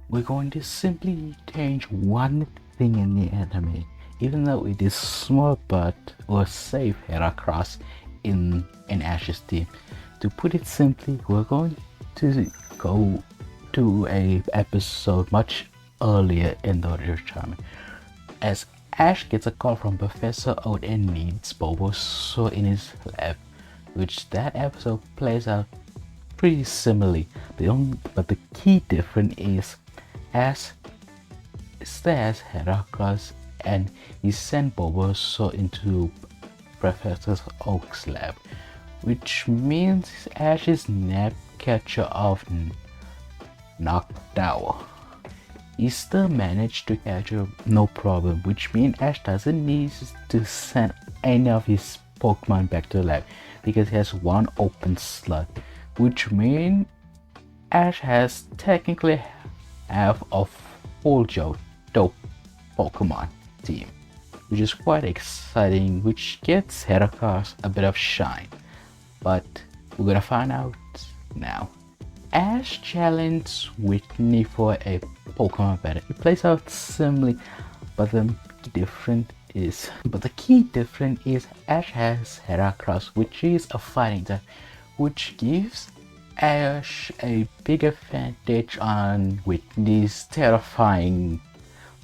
we're going to simply change one thing in the anime, even though it is small, but will save Heracross in Ash's team. To put it simply, we're going to go to a episode much earlier in the tournament, as Ash gets a call from Professor Oak and needs Bulbasaur in his lab, which that episode plays out pretty similarly. But the key difference is Ash stares Heracross and he sent Bulbasaur into Professor Oak's lab, which means Ash's nap catcher of knocked out. He still managed to catch her no problem, which means Ash doesn't need to send any of his Pokemon back to the lab because he has one open slot, which means Ash has technically half of full Johto Pokemon team, which is quite exciting, which gets Heracross a bit of shine. But we're gonna find out now. Ash challenged Whitney for a Pokemon battle. It plays out similarly, but the key difference is Ash has Heracross, which is a fighting type, which gives Ash a big advantage on Whitney's terrifying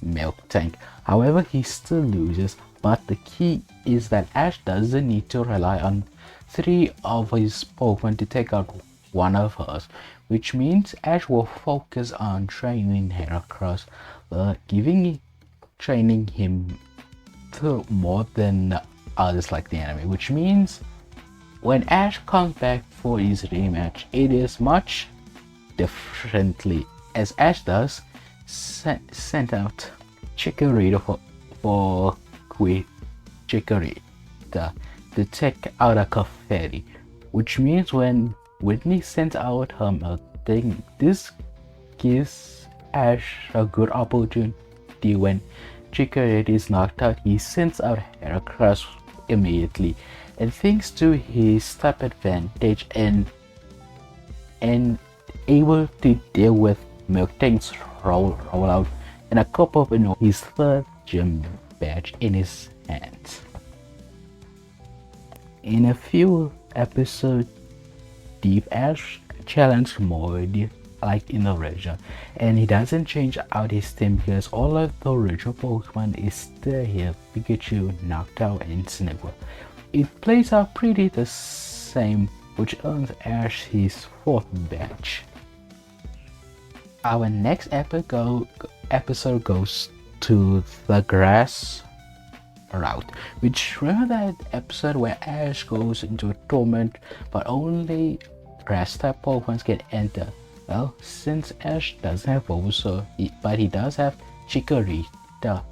milk tank. However, he still loses, but the key is that Ash doesn't need to rely on 3 of his Pokemon to take out one of hers, which means Ash will focus on training Heracross, training him to more than others like the anime, which means when Ash comes back for his rematch, it is much differently, as Ash does send out Chikorita for Queen Chikorita to take out a Clefairy, which means when Whitney sends out her melting, this gives Ash a good opportunity. When Chikorita is knocked out, he sends out Heracross immediately, and thanks to his type advantage and able to deal with Miltank's rollout and a couple of his third gym badge in his hands. In a few episodes, Deep Ash challenged more like in the original, and he doesn't change out his team because all of the original Pokemon is still here: Pikachu, Noctowl, and Snively. It plays out pretty the same, which earns Ash his 4th badge. Our next episode goes to the grass route, which remember that episode where Ash goes into a tournament but only grass type Pokemon can enter? Well, since Ash doesn't have Bulbasaur, but he does have Chikorita,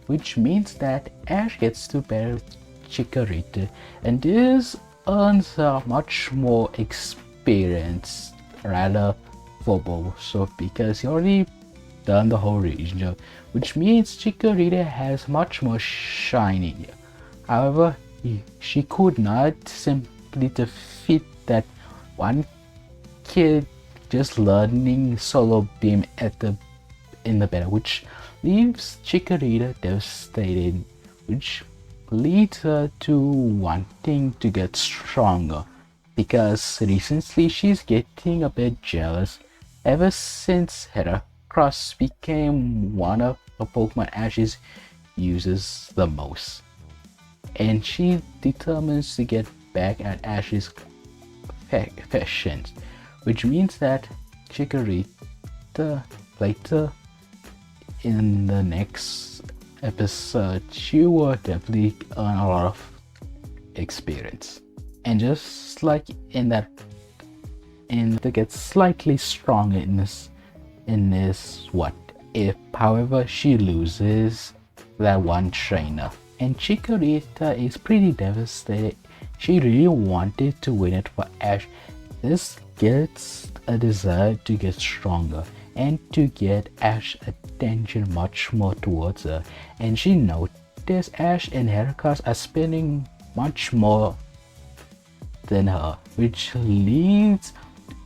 which means that Ash gets to battle Chikorita, and this earns much more experience rather for Bulbasaur because he already done the whole region, which means Chikorita has much more shiny. However, she could not simply defeat that one kid just learning Solo Beam in the battle, which leaves Chikorita devastated, which leads her to wanting to get stronger because recently she's getting a bit jealous ever since Heracross became one of the Pokemon Ash uses the most, and she determines to get back at Ash's fashion, which means that Chikorita later in the next episode she will definitely earn a lot of experience, and just like in that, and to get slightly stronger in this what if. However, she loses that one trainer, and Chikorita is pretty devastated. She really wanted to win it for Ash. This gets a desire to get stronger and to get Ash's attention much more towards her, and she noticed Ash and Heracross are spending much more than her, which leads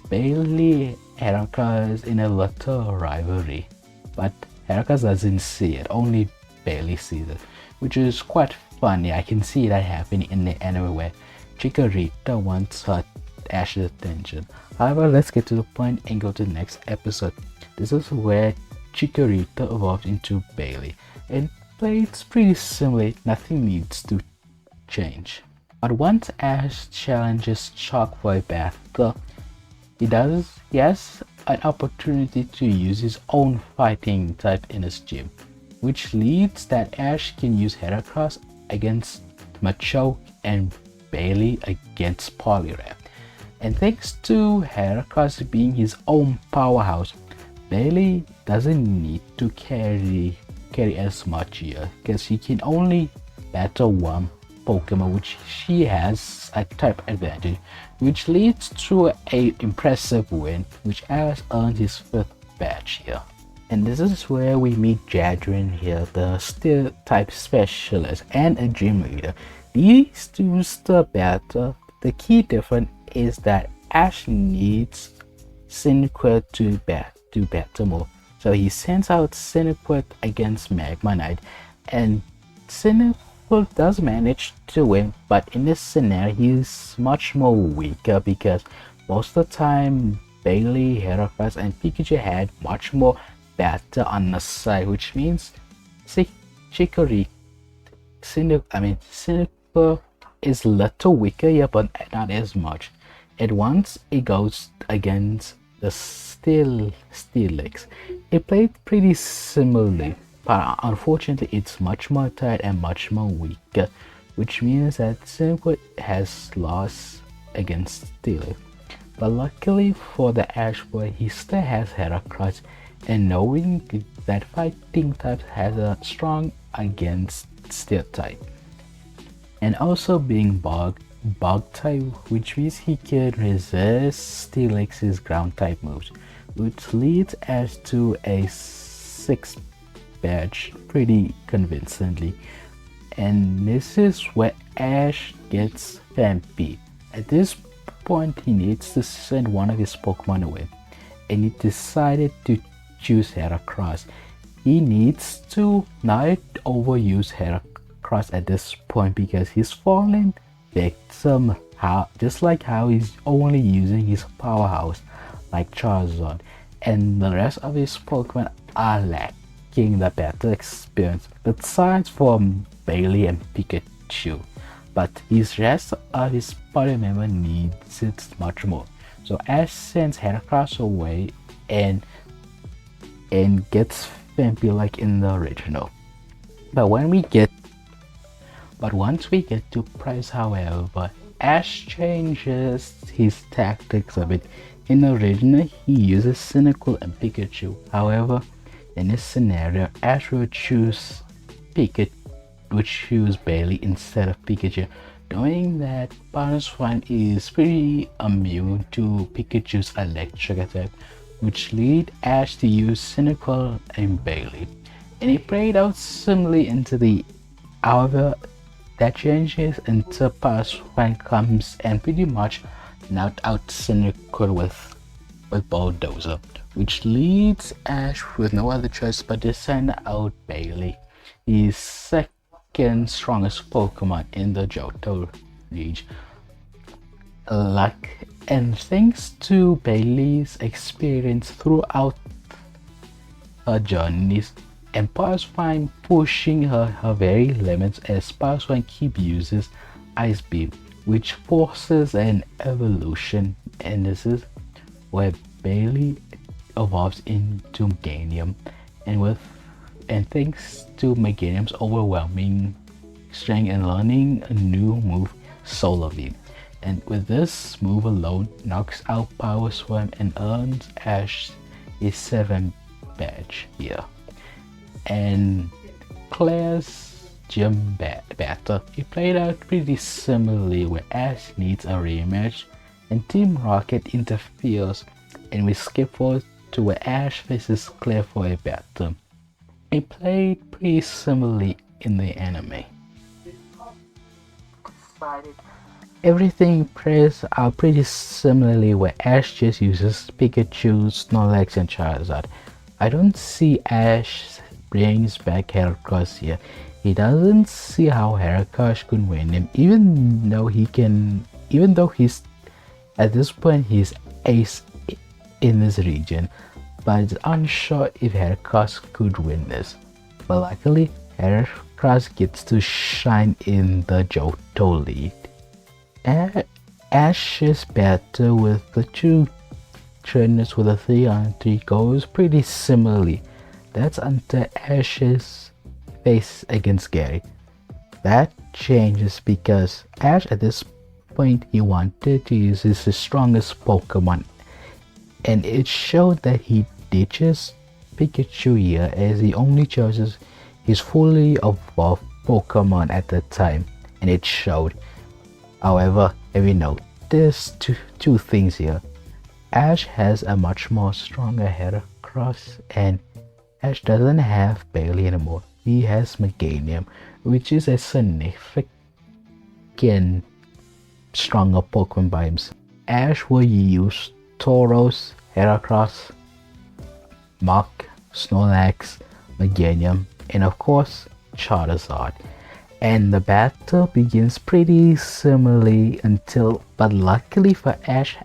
Bailey Heracross in a little rivalry. but Heracross doesn't see it, only Bailey sees it, which is quite funny. I can see that happening in the anime where Chikorita wants her Ash's attention. However, let's get to the point and go to the next episode. This is where Chikorita evolved into Bailey, and plays pretty similar, nothing needs to change. But once Ash challenges Chalk for a battle, he has an opportunity to use his own fighting type in his gym, which leads that Ash can use Heracross against Machoke and Bailey against Poliwrath. And thanks to Heracross being his own powerhouse, Bailey doesn't need to carry as much here, because she can only battle one Pokemon, which she has a type advantage, which leads to a impressive win, which Ash earned his 5th badge here. And this is where we meet Jadrin here, the Steel type specialist and a gym leader. These two still battle. The key difference is that Ash needs Cinequil to battle more. So he sends out Cinequil against Magma Knight, and Cinequil does manage to win, but in this scenario he's much more weaker because most of the time Bailey, Heracross and Pikachu had much more battle on the side, which means Chikorita, Cinequil is little weaker here, but not as much. And once it goes against the Steelix, it played pretty similarly, but unfortunately it's much more tired and much more weaker, which means that Cinequil has lost against Steelix. But luckily for the Ash boy, he still has Heracross, and knowing that fighting type has a strong against Steel type, and also being bug type, which means he can resist Steelix's ground type moves, which leads Ash to a 6th badge pretty convincingly. And this is where Ash gets Vampy. At this point he needs to send one of his Pokemon away, and he decided to choose Heracross. He needs to not overuse Heracross at this point because he's fallen victim, just like how he's only using his powerhouse like Charizard, and the rest of his Pokemon are lacking the battle experience besides from Bailey and Pikachu, but his rest of his party member needs it much more. So Ash sends Heracross away and gets Vampy like in the original. But once we get to Price, however, Ash changes his tactics a bit. In the original, he uses Cinequil and Pikachu. However, in this scenario, Ash will choose Bailey instead of Pikachu, knowing that Paraswan is pretty immune to Pikachu's electric attack, which lead Ash to use Cinequil and Bailey. And he played out similarly into the, however, that changes until Paraswan comes and pretty much knocked out Cinequil with Bulldozer, which leads Ash with no other choice but to send out Bailey, his second strongest Pokemon in the Johto League. And thanks to Bailey's experience throughout her journeys, and Paraswan pushing her very limits, as Paraswan uses Ice Beam, which forces an evolution, and this is where Bailey evolves into Meganium, and thanks to Meganium's overwhelming strength and learning a new move, Solar Beam. And with this move alone, knocks out Paraswan and earns Ash his 7th badge here. And Claire's gym battle, it played out pretty similarly, where Ash needs a rematch and Team Rocket interferes, and we skip forward to where Ash faces Claire for a battle. It played pretty similarly in the anime. Everything plays out pretty similarly, where Ash just uses Pikachu, Snorlax and Charizard. I don't see Ash brings back Heracross here. He doesn't see how Heracross could win him, even though he's at this point he's ace in this region, but it's unsure if Heracross could win this. But luckily, Heracross gets to shine in the Johto League. Ash is better with the two trainers with a 3-on-3 goes pretty similarly. That's until Ash's face against Gary. That changes because Ash at this point he wanted to use his strongest Pokemon, and it showed that he ditches Pikachu here as he only chooses his fully evolved Pokemon at the time, and it showed. However, if you notice two things here, Ash has a much more stronger Heracross, and Ash doesn't have Bailey anymore. He has Meganium, which is a significant stronger Pokemon by himself. Ash will use Tauros, Heracross, Mach, Snorlax, Meganium, and of course Charizard. And the battle begins pretty similarly but luckily for Ash,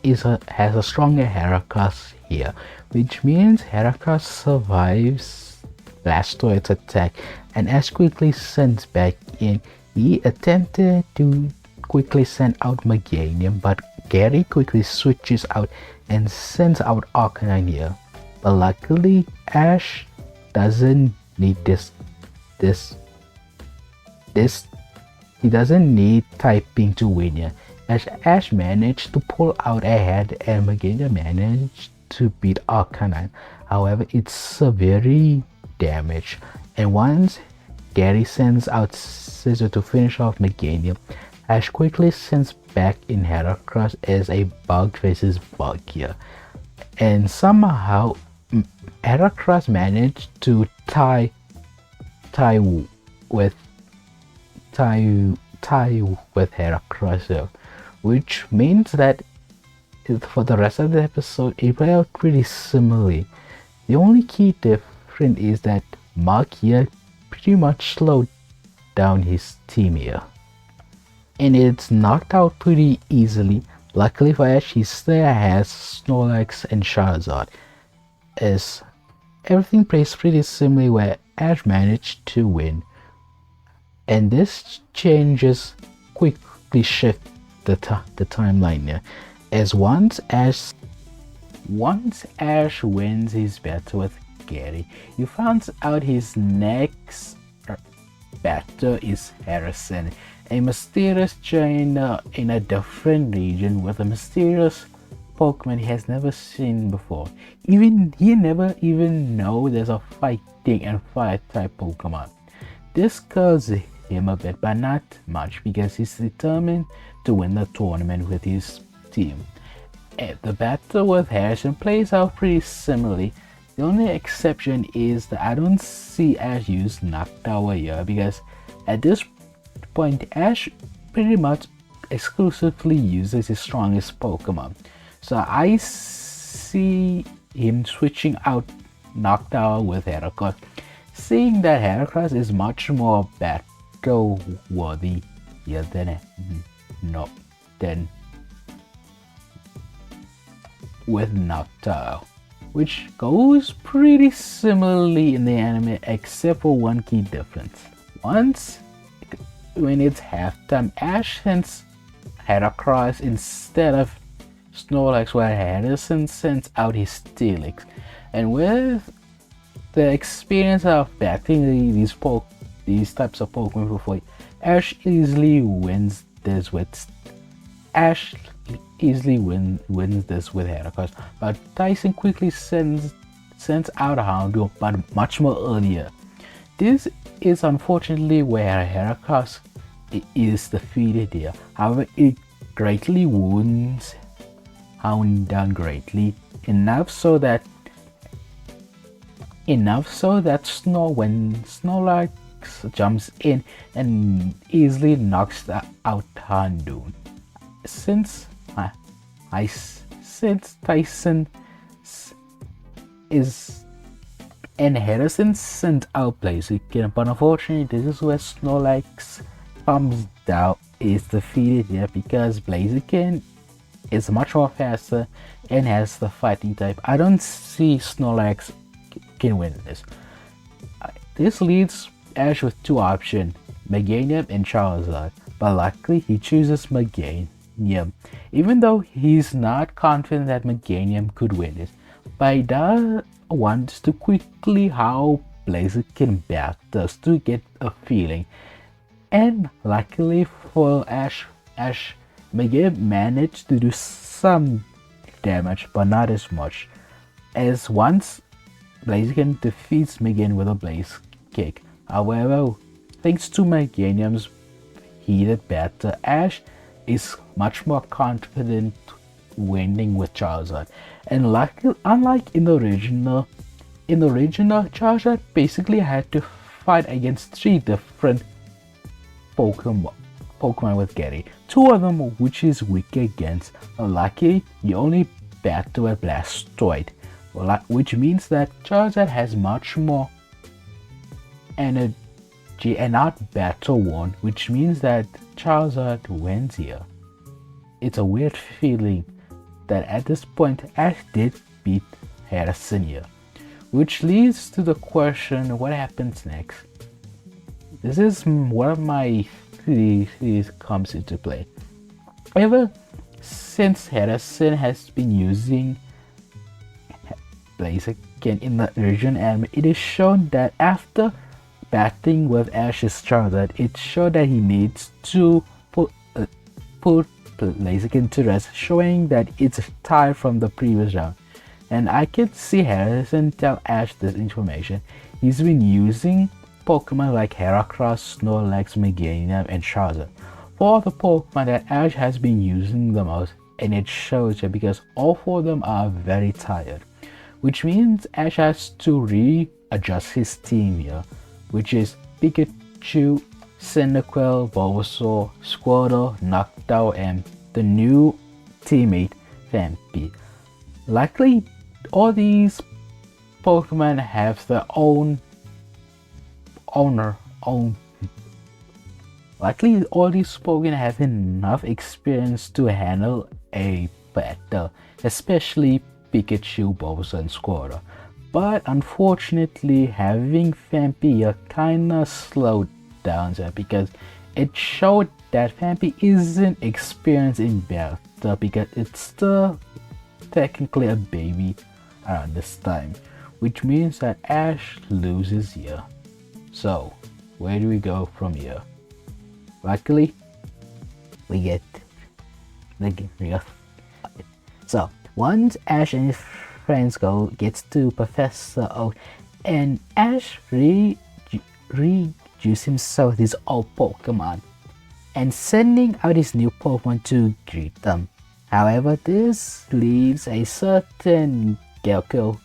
has a stronger Heracross here, which means Heracross survives Blastoise's attack, and Ash quickly sends back in. He attempted to quickly send out Meganium, but Gary quickly switches out and sends out Arcanine here. But luckily, Ash doesn't need he doesn't need typing to win here, as Ash managed to pull out ahead and Meganium managed to beat Arcanine. However, it's severely damaged, and once Gary sends out Scissor to finish off Meganium, Ash quickly sends back in Heracross as a bug versus bug here, and somehow Heracross managed to tie with Heracross, which means that for the rest of the episode it played out pretty similarly. The only key difference is that Mark here pretty much slowed down his team here, and it's knocked out pretty easily. Luckily for Ash, he still has Snorlax and Charizard, as everything plays pretty similarly where Ash managed to win. And this changes quickly shift the timeline here, as once Ash wins his battle with Gary, he finds out his next battle is Harrison, a mysterious trainer in a different region with a mysterious Pokemon he has never seen before. He never even know there's a fighting and fire type Pokemon. This scares him a bit, but not much, because he's determined to win the tournament with his team. The battle with Harrison plays out pretty similarly. The only exception is that I don't see Ash use Noctower here, because at this point Ash pretty much exclusively uses his strongest Pokemon. So I see him switching out Noctower with Heracross, seeing that Heracross is much more battle worthy here than with Noctower, which goes pretty similarly in the anime except for one key difference. Once when it's halftime, Ash sends Heracross instead of Snorlax, where Harrison sends out his Steelix, and with the experience of battling these types of Pokemon before, Ash easily wins this with Heracross, but Tyson quickly sends out Houndoom, but much more earlier. This is unfortunately where Heracross is defeated here. However, it greatly wounds Houndoom greatly, enough so that when Snorlax jumps in and easily knocks out Houndoom. Since Tyson is and Harrison sent out Blaziken, but unfortunately this is where Snorlax comes down, is defeated here because Blaziken is much more faster and has the fighting type. I don't see Snorlax can win this. This leaves Ash with two options, Meganium and Charizard, but luckily he chooses Meganium, even though he's not confident that Meganium could win it. But he does want to quickly how Blaziken battles to get a feeling. And luckily for Ash, Meganium managed to do some damage, but not as much, as once Blaziken defeats Meganium with a Blaze Kick. However, thanks to Meganium's heated battle, Ash is much more confident winning with Charizard. And luckily, unlike in the original, Charizard basically had to fight against 3 different Pokemon with Gary. 2 of them which is weak against. Luckily, you only battle with Blastoise, which means that Charizard has much more energy and not battle worn, which means that Charizard wins here. It's a weird feeling that at this point Ash did beat Harrison here, which leads to the question, what happens next? This is one of my theories comes into play. However, since Harrison has been using Blaziken in the original anime, it is shown that after battling with Ash's Charizard, it showed that he needs to put Blaziken to rest, showing that it's tired from the previous round. And I can see Harrison tell Ash this information. He's been using Pokemon like Heracross, Snorlax, Meganium, and Charizard. 4 of the Pokemon that Ash has been using the most, and it shows you because all 4 of them are very tired. Which means Ash has to readjust his team here, which is Pikachu, Cyndaquil, Bulbasaur, Squirtle, Noctowl, and the new teammate Phanpy. Luckily, all these Pokemon have their own owner. Luckily, all these Pokemon have enough experience to handle a battle, especially Pikachu, Bulbasaur, and Squirtle. But unfortunately, having Phanpy kinda slowed down there because it showed that Phanpy isn't experienced in battle because it's still technically a baby around this time, which means that Ash loses here. So, where do we go from here? Luckily, we get the real. So, once Ash and his friends gets to Professor Oak, and Ash rejuice himself with his old Pokemon and sending out his new Pokemon to greet them. However, this leaves a certain Gecko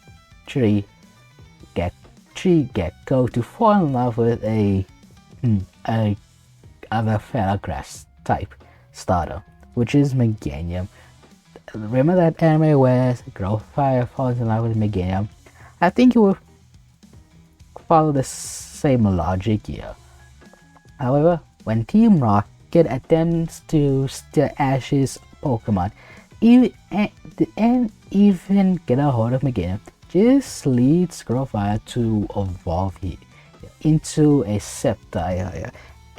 Gecko to fall in love with a other fellow grass type starter, which is Meganium. Remember that anime where Growlithe falls in love with Meganium? I think it will follow the same logic here. However, when Team Rocket attempts to steal Ash's Pokemon and even get a hold of Meganium, this leads Growlithe to evolve into a Sceptile,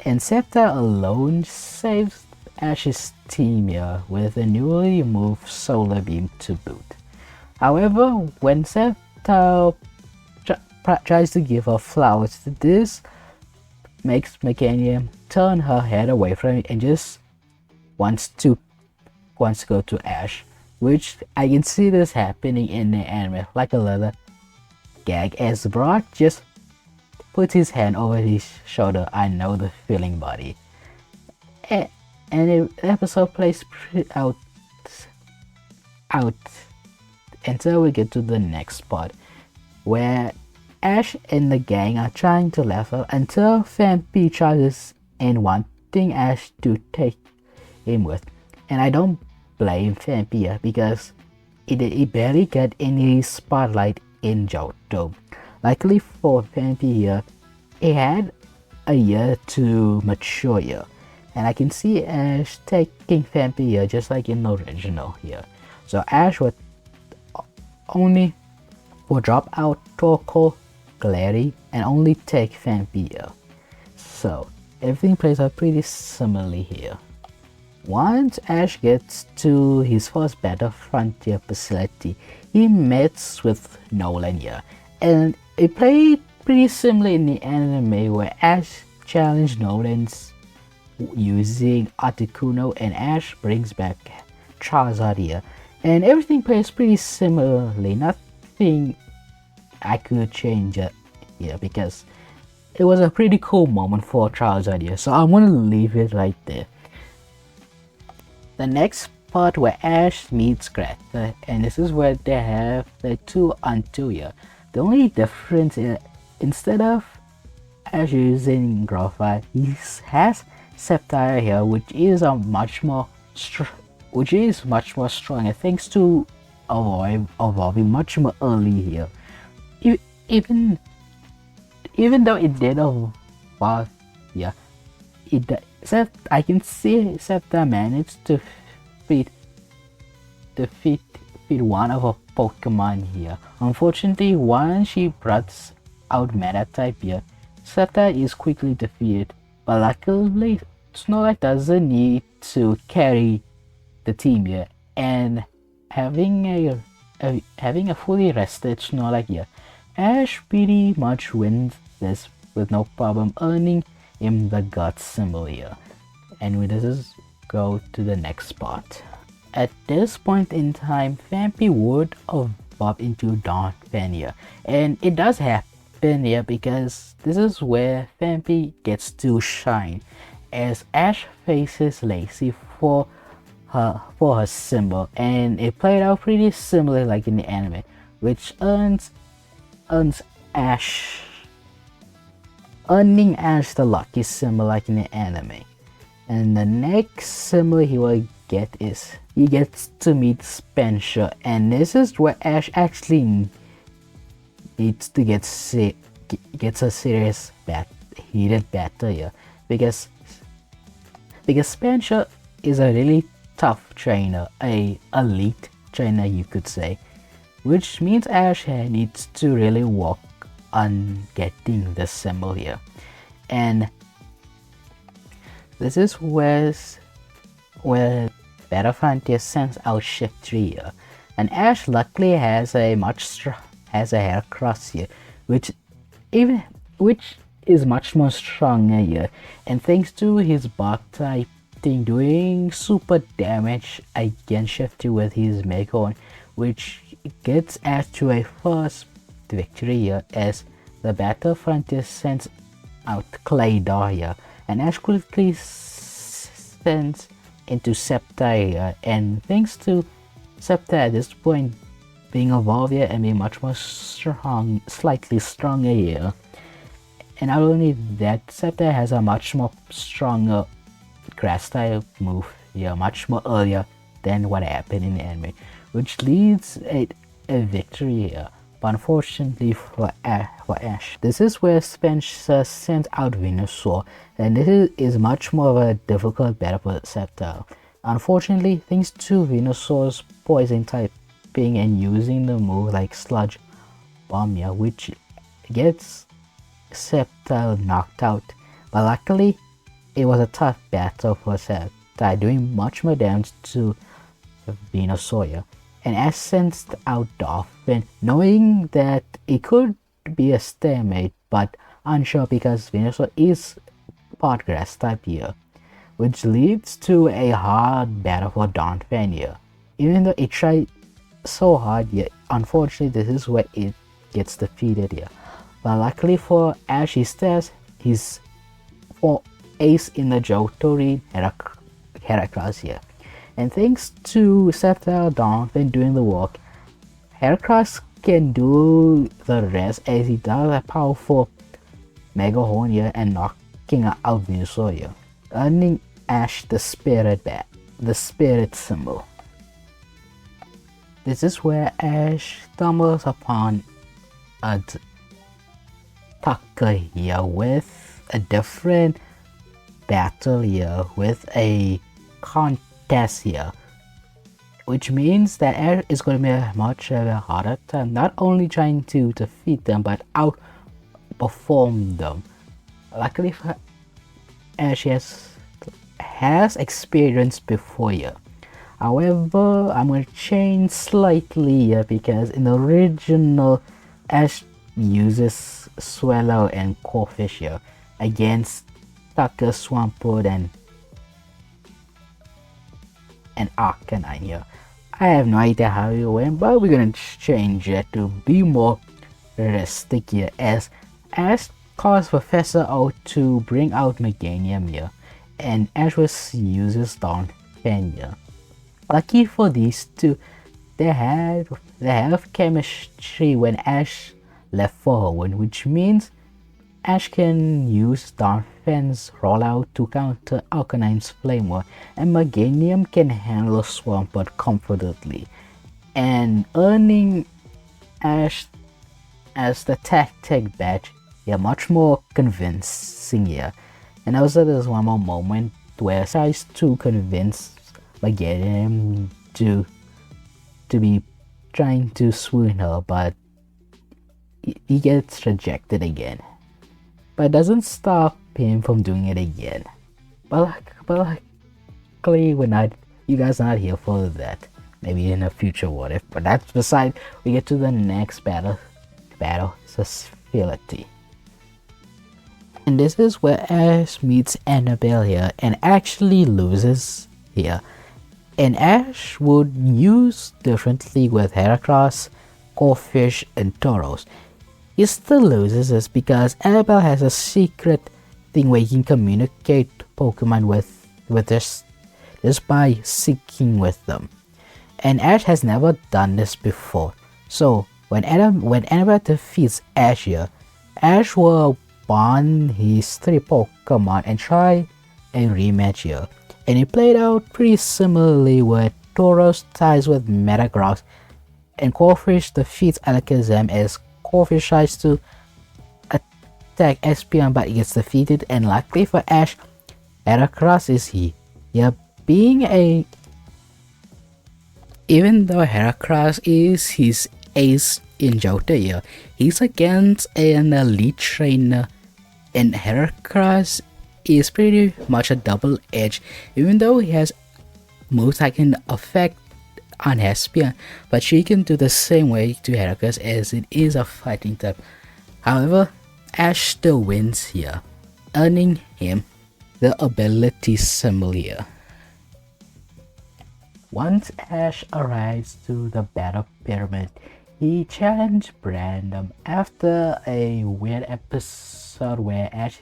and Sceptile alone saves Ash's team here with a newly removed Solar Beam to boot. However, when Sceptile tries to give her flowers, this makes Meganium turn her head away from it and just wants to go to Ash, which I can see this happening in the anime like a little gag as Brock just puts his hand over his shoulder. I know the feeling, buddy. And the episode plays out until we get to the next part, where Ash and the gang are trying to level until Phanpy charges and wanting Ash to take him with. And I don't blame Phanpy because it barely got any spotlight in Johto. Luckily for Vampy here, it had a year to mature here. And I can see Ash taking Vampy here just like in the original here. So Ash would only drop out Torkoal, Glary, and only take Vampy here. So everything plays out pretty similarly here. Once Ash gets to his first Battle Frontier facility, he meets with Nolan here, and it played pretty similar in the anime where Ash challenged Nolan's using Articuno, and Ash brings back Charizard here, and everything plays pretty similarly. Nothing I could change here because it was a pretty cool moment for Charizard here, so I'm gonna leave it right there. The next part where Ash meets Greta, and this is where they have the 2-on-2 here. The only difference is instead of Ash using Graphite, he has Sceptile here, which is much more stronger thanks to evolving much more early here. Even though it did evolve, yeah, I can see Sceptile managed to defeat one of her Pokemon here. Unfortunately, once she brought out Meta type here, Sceptile is quickly defeated. But luckily, Snorlax doesn't need to carry the team here, and having a fully rested Snorlax here, Ash pretty much wins this with no problem, earning him the Guts symbol here. And we just go to the next part. At this point in time, Vampy would evolve into Donphan here, and it does happen here because this is where Vampy gets to shine, as Ash faces Lacey for her symbol, and it played out pretty similar like in the anime, which earns Ash the lucky symbol like in the anime. And the next symbol he will get is he gets to meet Spencer, and this is where Ash actually needs to gets a serious heated battle here, because Spencer is a really tough trainer, a elite trainer you could say, which means Ash needs to really work on getting this symbol here. And this is where Battle Frontier sends out Shift 3 here, and Ash luckily has a Hercross here, which is much more stronger here, and thanks to his Bug type thing doing super damage against Shift 3 with his Mega Horn, which gets Ash to a first victory here, as the Battle Frontier sends out Claydor here, and Ash quickly sends into Sceptile here, and thanks to Sceptile at this point being evolved here and being much more slightly stronger here, and not only that, Sceptile has a much more stronger grass type move here, much more earlier than what happened in the anime, which leads a victory here. But unfortunately for Ash, this is where Spencer sends out Venusaur, and this is much more of a difficult battle for Sceptile. Unfortunately, thanks to Venusaur's poison typing and using the move like Sludge Bomb here, which gets Sceptile knocked out. But luckily, it was a tough battle for Sceptile, doing much more damage to Venusaur here. And Ash sends out Dolphin, knowing that it could be a stalemate, but unsure because Venusaur is part grass type here, which leads to a hard battle for Donphan here. Even though it tried so hard here, unfortunately this is where it gets defeated here. But luckily for Ash, he stays his ace in the Johto League Heracross here. And thanks to Sceptile Donphan doing the work, Hercross can do the rest, as he does a powerful Mega Horn here and knocking out Venusaur here, earning Ash the spirit symbol. This is where Ash stumbles upon Tucker here with a different battle here, with a contest here, which means that Ash is going to be a much harder time, not only trying to defeat them but outperform them. Luckily for Ash, has experience before here. However, I'm going to change slightly here because in the original Ash uses Swallow and Corphish here against Tucker, Swampert, and Arcanine here. I have no idea how it went, but we're gonna change it to be more realistic here, as Ash caused Professor Oak to bring out Meganium here, and Ash uses Donphan here. Lucky for these two, they have chemistry when Ash left for Hoenn, which means Ash can use Donphan's rollout to counter Arcanine's Flame Wall, and Meganium can handle Swampert comfortably, and earning Ash as the tactic badge, yeah, much more convincing here. And also there's one more moment where Ash tries to convince Meganium to be trying to swoon her, but he gets rejected again. But it doesn't stop him from doing it again. But luckily you guys are not here for that. Maybe in a future what if. But that's beside, we get to the next battle facility. And this is where Ash meets Anabel here and actually loses here. And Ash would use differently with Heracross, Corphish, and Tauros. He still loses this because Anabel has a secret thing where you can communicate Pokemon with this by seeking with them. And Ash has never done this before. So when Anabel defeats Ash here, Ash will bond his 3 Pokemon and try a rematch here. And it played out pretty similarly where Tauros ties with Metagross and Corphish defeats Alakazam as Corphish tries to attack Espeon but he gets defeated, and luckily for Ash, Heracross is here. Yeah, even though Heracross is his ace in Johto here, he's against an elite trainer, and Heracross is pretty much a double edge, even though he has moves that can affect on Espeon, but she can do the same way to Heracross as it is a fighting type. However, Ash still wins here, earning him the ability symbol here. Once Ash arrives to the Battle Pyramid, he challenged Brandon after a weird episode where Ash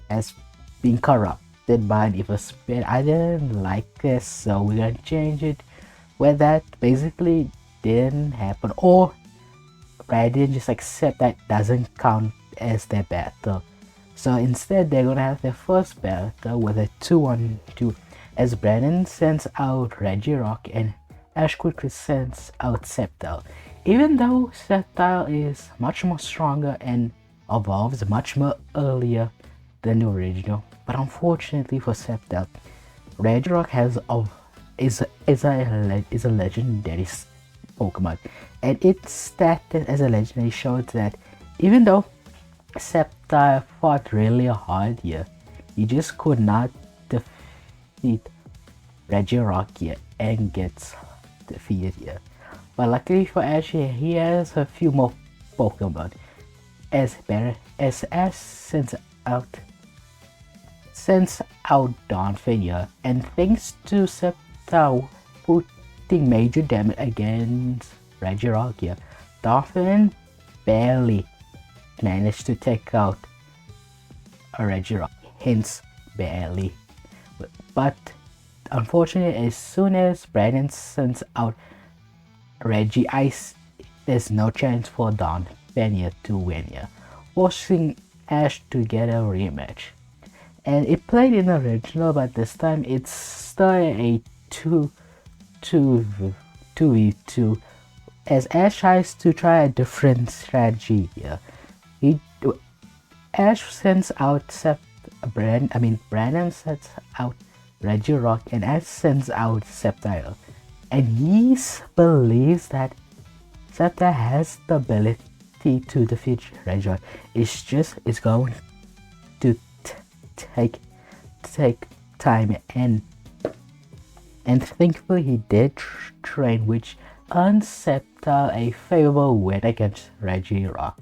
has been corrupted by an evil spirit. I didn't like this, so we're gonna change it where that basically didn't happen, or Brandon just accept that doesn't count as their battle. So instead they're gonna have their first battle with a 2-on-2 as Brandon sends out Regirock and Ash quickly sends out Sceptile. Even though Sceptile is much more stronger and evolves much more earlier than the original, but unfortunately for Sceptile, Regirock is a legendary Pokemon, and its status as a legendary shows that even though Sceptile fought really hard here, he just could not defeat Regirock here and gets defeated here. But luckily for Ash, he has a few more Pokemon as Ash sends out Donphan here, and thanks to Sceptile putting major damage against Regirock here, Donphan barely managed to take out a Regirock, hence barely. But unfortunately, as soon as Brandon sends out Regice, there's no chance for Donphan here to win here, forcing Ash to get a rematch. And it played in the original, but this time it's still a 2v2 as Ash tries to try a different strategy here. He Ash sends out Brandon sends out Regirock, and Ash sends out Sceptile. And he believes that Sceptile has the ability to defeat Regirock. It's going to take time, and thankfully he did train, which earns Sceptile a favorable win against Regirock,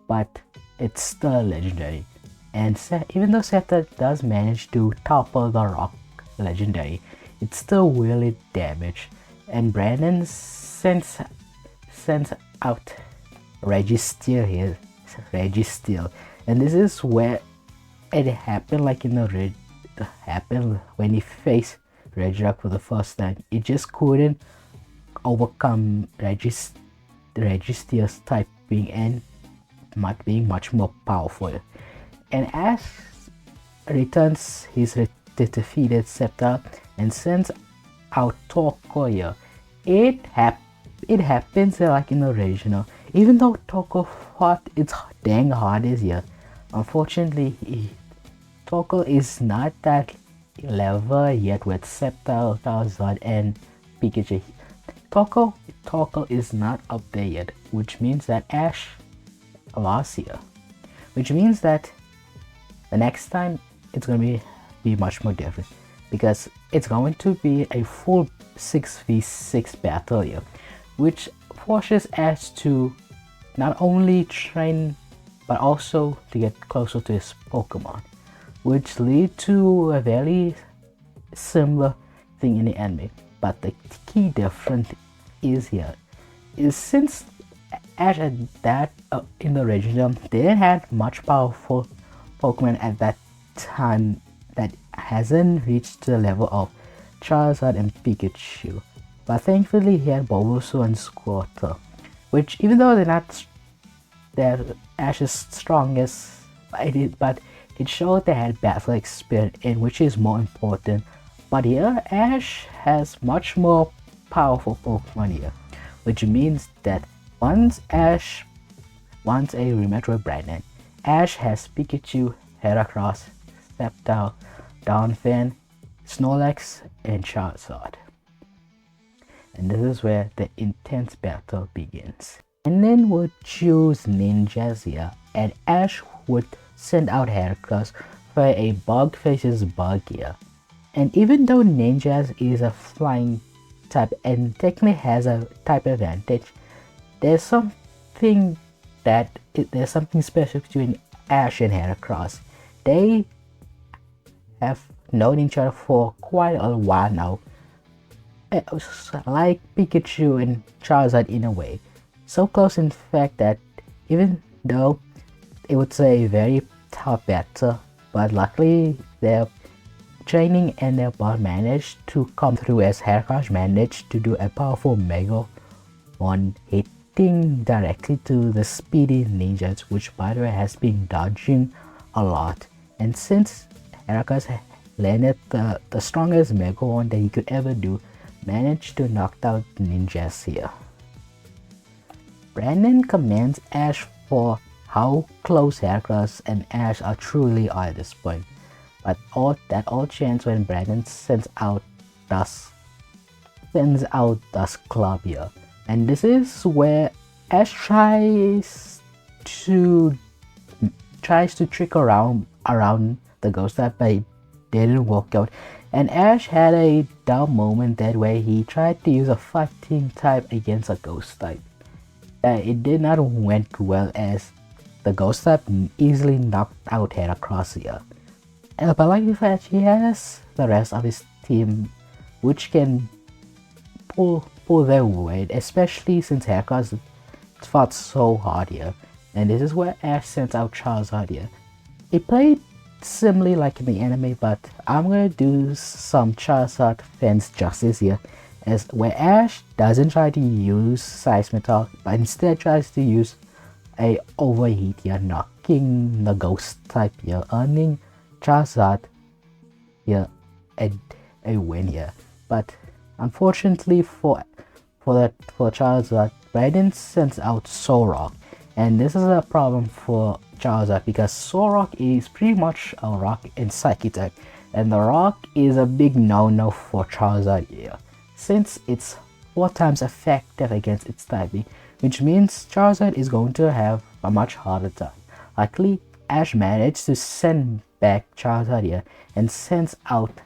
but it's still legendary. And even though Sceptile does manage to topple the rock legendary, it's still really damaged. And Brandon sends out Registeel here, Registeel, and this is where it happened, like in the happened when he faced Regirock for the first time. It just couldn't overcome Registeel's typing and being much more powerful. And Ash returns his defeated Sceptile and sends out Torkoal here. It happens like in the regional. Even though Torkoal fought its dang hardest here, unfortunately Torkoal is not that level yet with Sceptile, Charizard, and Pikachu. Torkoal is not up there yet, which means that Ash lost here. Which means that the next time it's gonna be much more different, because it's going to be a full 6v6 battle here, which forces Ash to not only train but also to get closer to his Pokemon, which lead to a very similar thing in the anime. But the key difference is since Ash at that in the original didn't have much powerful Pokemon at that time that hasn't reached the level of Charizard and Pikachu. But thankfully he had Bulbasaur and Squirtle, which even though they're Ash's strongest, but it showed they had battle experience, in which is more important. But here Ash has much more powerful Pokemon here, which means that once a rematch with Brandon, Ash has Pikachu, Heracross, Sceptile, Donphan, Snorlax, and Charizard. And this is where the intense battle begins. And then would choose Ninjas here, and Ash would send out Hercross for a bug faces bug here. And even though Ninjas is a flying type and technically has a type advantage, there's something special between Ash and Heracross. They have known each other for quite a while now, like Pikachu and Charizard in a way. So close in fact that even though it would say a very tough battle, but luckily their training and their bond managed to come through, as Heracross managed to do a powerful Mega one, hitting directly to the speedy Ninjas, which by the way has been dodging a lot. And since Heracross landed the strongest Mega one that he could ever do, managed to knock out Ninjas here. Brandon commends Ash for how close Heracross and Ash are truly at this point, but all chance when Brandon sends out Dust Club here, and this is where Ash tries to trick around the ghost type, but it didn't work out. And Ash had a dumb moment that way he tried to use a fighting type against a ghost type. It did not went well, as the ghost type easily knocked out Heracross here. But like the fact, he has the rest of his team which can pull their weight, especially since Heracross fought so hard here. And this is where Ash sends out Charizard here. It played similarly like in the anime, but I'm gonna do some Charizard fans justice here, as where Ash doesn't try to use Seismic, but instead tries to use a overheat here, knocking the ghost type here, earning Charizard here a win here. But unfortunately for for Charizard, Raiden sends out Solrock, and this is a problem for Charizard because Solrock is pretty much a rock and psychic type, and the rock is a big no-no for Charizard here, since it's 4 times effective against its typing, which means Charizard is going to have a much harder time. Luckily, Ash managed to send back Charizard here and sends out.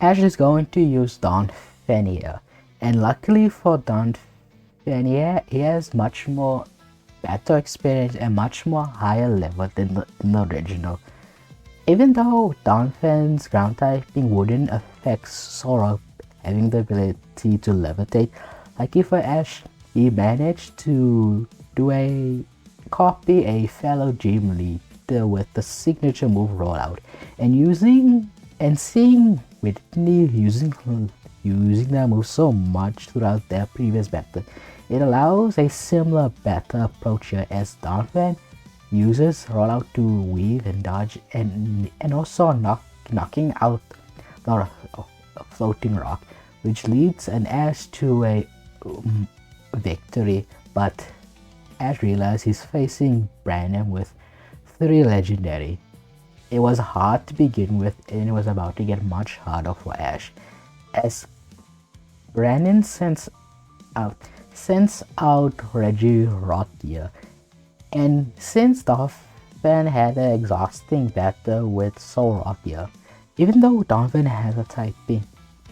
Ash is going to use Donphan here, and luckily for Donphan here, he has much more better experience and much more higher level than the original. Even though Donphan's ground typing wouldn't affect Solrock having the ability to levitate, lucky for Ash, he managed to copy a fellow gym leader with the signature move rollout, and seeing Whitney using that move so much throughout their previous battle, it allows a similar battle approach here as Donphan uses rollout to weave and dodge and also knocking out the floating rock, which leads an Ash to a victory. But Ash realized he's facing Brandon with 3 legendary. It was hard to begin with, and it was about to get much harder for Ash, as Brandon sends out Regirock here. And since Donphan had an exhausting battle with Solrock here, even though Donphan has a typing,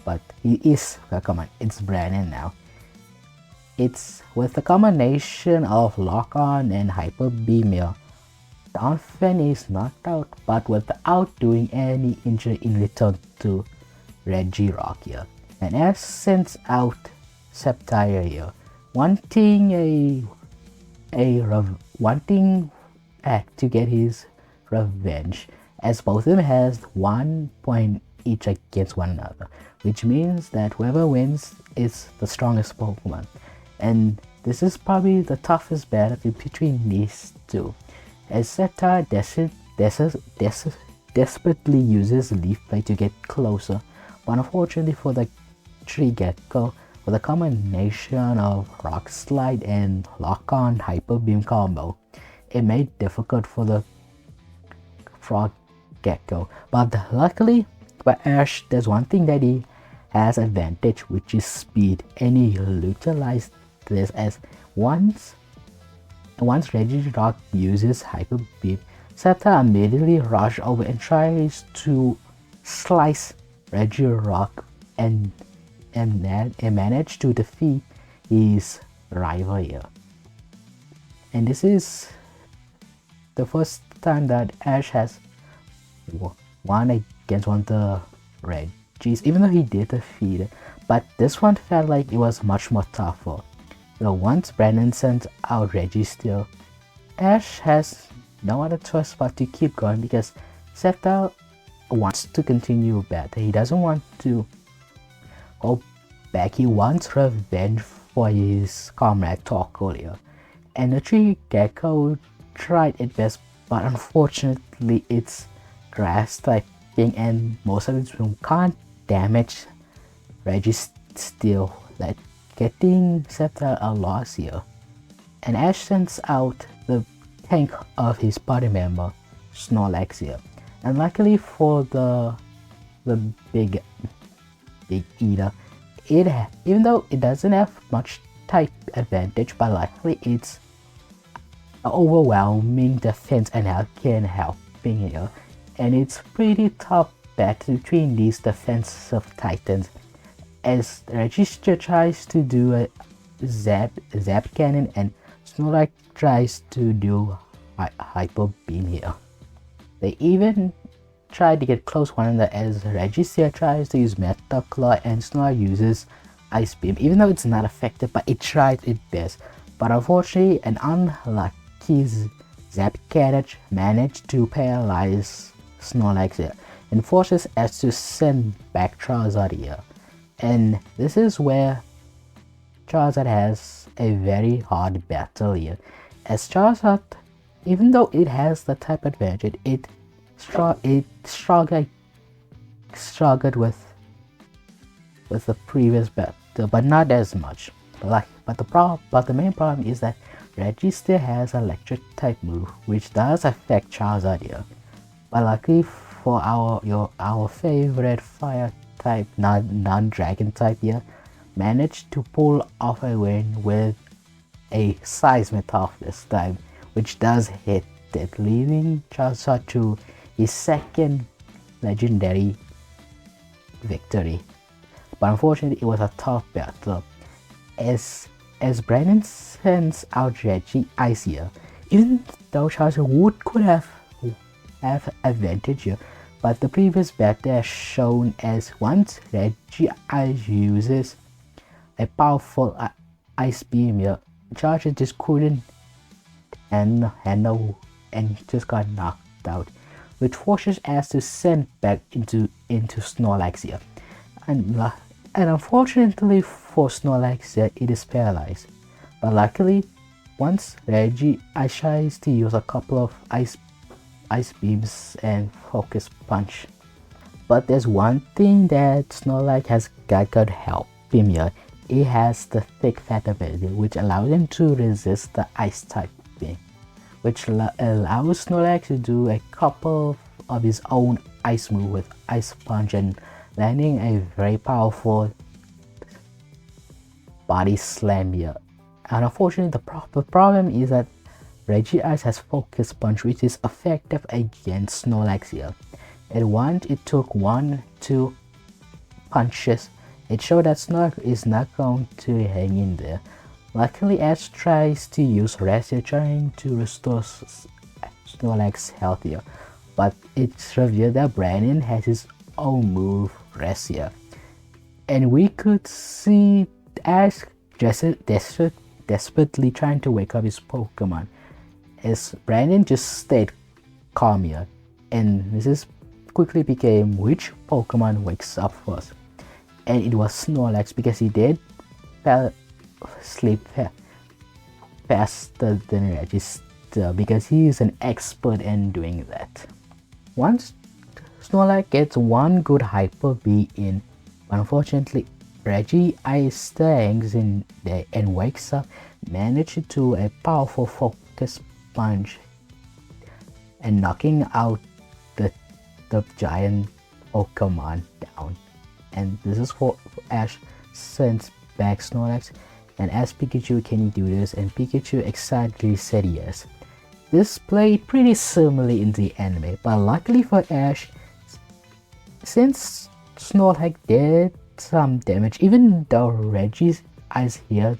but he is welcome. It's Brandon now. It's with a combination of Lock On and Hyper Beam here, Donphan is knocked out, but without doing any injury in return to Regirock here. And Ash sends out Sceptire here, wanting to get his revenge, as both of them has 1 point each against one another, which means that whoever wins is the strongest Pokemon. And this is probably the toughest battle between these two, as Sceptire desperately uses Leaf Blade to get closer, but unfortunately for the Tree Gecko, with a combination of Rock Slide and Lock On Hyper Beam combo, it made it difficult for the Frog Gecko. But luckily for Ash, there's one thing that he has advantage, which is speed, and he utilized this as once Regirock uses Hyper Beam, Sceptire immediately rushes over and tries to slice Regirock and manage to defeat his rival here. And this is the first time that Ash has won against one of the Regis, even though he did defeat it, but this one felt like it was much more tougher. So once Brandon sends out Registeel, Ash has no other choice but to keep going because Sceptile wants to continue battle. He doesn't want to go back. He wants revenge for his comrade talk earlier. And the Tree Gecko tried its best, but unfortunately its grass typing and most of its room can't damage Registeel, like getting Sceptile a loss here. And Ash sends out the tank of his party member, Snorlax here. And luckily for the big eater, even though it doesn't have much type advantage, but luckily it's overwhelming defense and health can helping here. And it's pretty tough battle between these defensive titans, as Register tries to do a zap cannon and Snorlax tries to do Hyper Beam here. They even try to get close one another, as Register tries to use Metal Claw and Snorlax uses Ice Beam, even though it's not effective, but it tried its best. But unfortunately, an unlucky Zap Cannon managed to paralyze Snorlax here and forces us to send back Charizard here. And this is where Charizard has a very hard battle here, as Charizard, even though it has the type advantage, it struggled with the previous battle but not as much. But the main problem is that Reggie still has an electric type move, which does affect Charizard here. But luckily for our favorite fire type, non-dragon type here, managed to pull off a win with a seismic off this time, which does hit it, leading Charizard to his second legendary victory. But unfortunately, it was a tough battle. As Brandon sends out Reggie Ice here, even though Charizard could have advantage here, but the previous battle has shown as once Reggie Ice uses a powerful ice beam here, Charizard just couldn't handle and just got knocked out, which forces Ash to send back into Snorlax here. And unfortunately for Snorlax, it is paralyzed. But luckily, once Reggie tries to use a couple of ice beams and focus punch. But there's one thing that Snorlax has got help him here. It has the thick fat ability, which allows him to resist the ice type beam, which allows Snorlax to do a couple of his own ice move with Ice Punch and landing a very powerful body slam here. And unfortunately, the problem is that Reggie Ice has Focus Punch, which is effective against Snorlax here. And once it took 1-2 punches, it showed that Snorlax is not going to hang in there. Luckily, Ash tries to use Rest here, trying to restore Snorlax's health here. But it's revealed that Brandon has his own move, Rest here. And we could see Ash desperately trying to wake up his Pokemon, as Brandon just stayed calm here. And this quickly became which Pokemon wakes up first. And it was Snorlax, because he did sleep faster than Reggie, because he is an expert in doing that. Once Snorlax gets one good Hyper B in, unfortunately Reggie Ice stands in there and wakes up, managing to do a powerful Focus Punch and knocking out the giant Pokemon down. And this is for Ash sends back Snorlax and asks Pikachu, can you do this? And Pikachu excitedly said yes. This played pretty similarly in the anime, but luckily for Ash, since Snorlax did some damage, even though Reggie's Ice here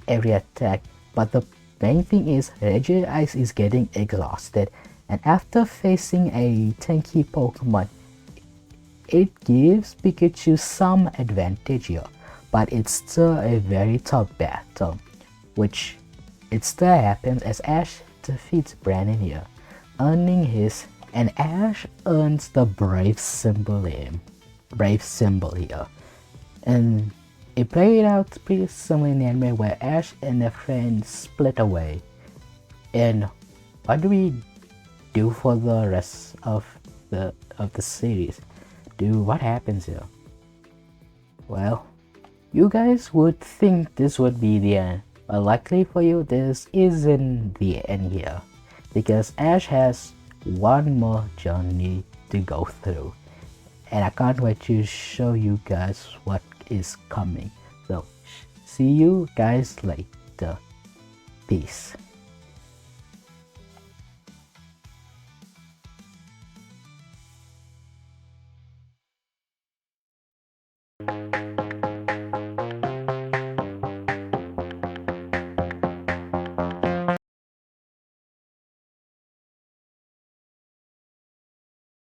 every attack, but the main thing is Reggie's Ice is getting exhausted, and after facing a tanky Pokemon, it gives Pikachu some advantage here, but it's still a very tough battle, which it still happens as Ash defeats Brandon here, earning his, and Ash earns the brave symbol here. And it played out pretty similar in the anime, where Ash and their friends split away. And what do we do for the rest of the series? What happens here? Well, you guys would think this would be the end, but luckily for you, this isn't the end here, because Ash has one more journey to go through, and I can't wait to show you guys what is coming. So see you guys later. Peace.